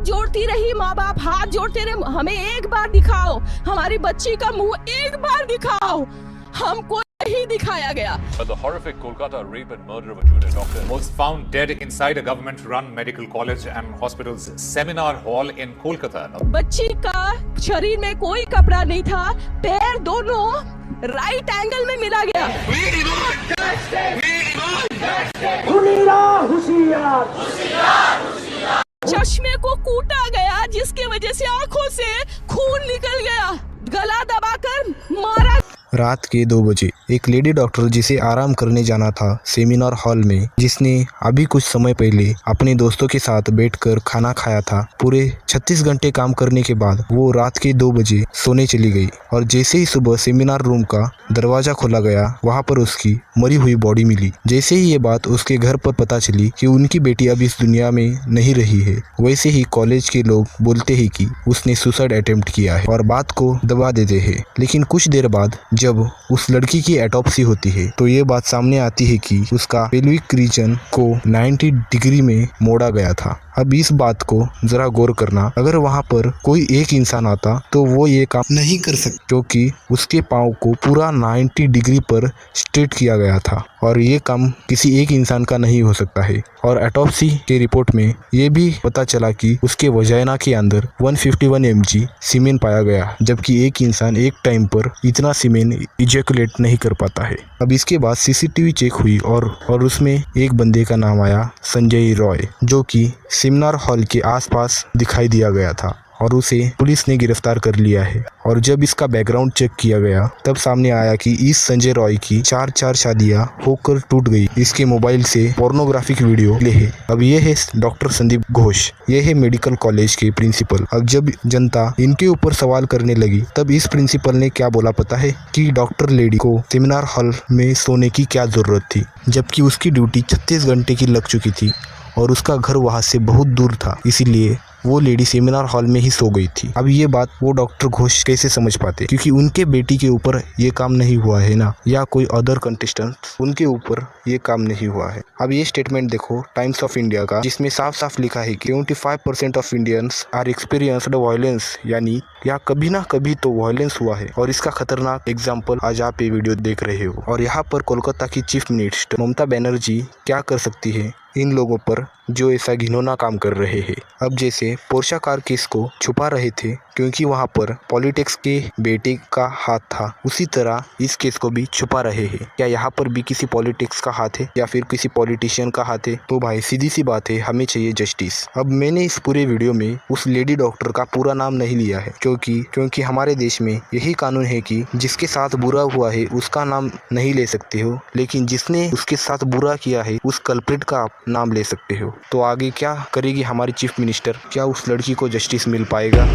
जोड़ती रही, माँ बाप हाथ जोड़ते रहे, हमें एक बार दिखाओ, हमारी बच्ची का मुंह एक बार दिखाओ। हमको नहीं दिखाया गया। But the horrific Kolkata rape and murder of a junior doctor was found dead inside a government-run medical college and hospital's seminar hall in Kolkata. बच्ची का शरीर में कोई कपड़ा नहीं था, पैर दोनों राइट एंगल में मिला गया। चश्मे को कूटा गया, जिसके वजह से आंखों से खून निकल गया, गला दबाकर मारा। रात के 2 बजे एक लेडी डॉक्टर जिसे आराम करने जाना था सेमिनार हॉल में, जिसने अभी कुछ समय पहले अपने दोस्तों के साथ बैठकर खाना खाया था, पूरे 36 घंटे काम करने के बाद वो रात के 2 बजे सोने चली गई। और जैसे ही सुबह सेमिनार रूम का दरवाजा खोला गया, वहाँ पर उसकी मरी हुई बॉडी मिली। जैसे ही ये बात उसके घर पर पता चली कि उनकी बेटी अब इस दुनिया में नहीं रही है, वैसे ही कॉलेज के लोग बोलते हैं कि उसने सुसाइड अटेम्प्ट किया है और बात को दबा देते हैं। लेकिन कुछ देर बाद जब उस लड़की की ऑटोप्सी होती है तो ये बात सामने आती है कि उसका पेल्विक रीजन को 90 डिग्री में मोड़ा गया था। अब इस बात को जरा गौर करना, अगर वहाँ पर कोई एक इंसान आता तो वो ये काम नहीं कर सकता, क्योंकि उसके पाँव को पूरा 90 डिग्री पर स्ट्रेट किया गया था और ये काम किसी एक इंसान का नहीं हो सकता है। और ऑटोप्सी के रिपोर्ट में ये भी पता चला कि उसके वजाइना के अंदर 151 mg सीमेन पाया गया, जबकि एक इंसान एक टाइम पर इतना सीमेन इजैकुलेट नहीं कर पाता है। अब इसके बाद सीसीटीवी चेक हुई और उसमें एक बंदे का नाम आया संजय रॉय, जो कि सेमिनार हॉल के आसपास दिखाई दिया गया था और उसे पुलिस ने गिरफ्तार कर लिया है। और जब इसका बैकग्राउंड चेक किया गया तब सामने आया कि इस संजय रॉय की 4 शादियां होकर टूट गई। इसके मोबाइल से पोर्नोग्राफिक वीडियो ले है। अब ये है डॉक्टर संदीप घोष, ये है मेडिकल कॉलेज के प्रिंसिपल। अब जब जनता इनके ऊपर सवाल करने लगी तब इस प्रिंसिपल ने क्या बोला पता है कि डॉक्टर लेडी को सेमिनार हॉल में सोने की क्या जरूरत थी, जबकि उसकी ड्यूटी 36 घंटे की लग चुकी थी और उसका घर वहाँ से बहुत दूर था, इसीलिए वो लेडी सेमिनार हॉल में ही सो गई थी। अब ये बात वो डॉक्टर घोष कैसे समझ पाते, क्योंकि उनके बेटी के ऊपर ये काम नहीं हुआ है ना, या कोई अदर कंटेस्टेंट उनके ऊपर ये काम नहीं हुआ है। अब ये स्टेटमेंट देखो टाइम्स ऑफ इंडिया का, जिसमें साफ साफ लिखा है कि 75% of Indians are experienced violence, यानी या कभी ना कभी तो वायलेंस हुआ है। और इसका खतरनाक एग्जाम्पल आज आप ये वीडियो देख रहे हो। और यहाँ पर कोलकाता की चीफ मिनिस्टर ममता बनर्जी क्या कर सकती है इन लोगों पर जो ऐसा घिनौना काम कर रहे हैं। अब जैसे पोर्शा कार केस को छुपा रहे थे क्योंकि वहाँ पर पॉलिटिक्स के बेटे का हाथ था, उसी तरह इस केस को भी छुपा रहे हैं। क्या यहाँ पर भी किसी पॉलिटिक्स का हाथ है या फिर किसी पॉलिटिशियन का हाथ है? तो भाई सीधी सी बात है, हमें चाहिए जस्टिस। अब मैंने इस पूरे वीडियो में उस लेडी डॉक्टर का पूरा नाम नहीं लिया है, क्योंकि हमारे देश में यही कानून है कि जिसके साथ बुरा हुआ है उसका नाम नहीं ले सकते हो, लेकिन जिसने उसके साथ बुरा किया है उस कल्प्रिट का आप नाम ले सकते हो। तो आगे क्या करेगी हमारी चीफ मिनिस्टर? क्या उस लड़की को जस्टिस मिल पाएगा?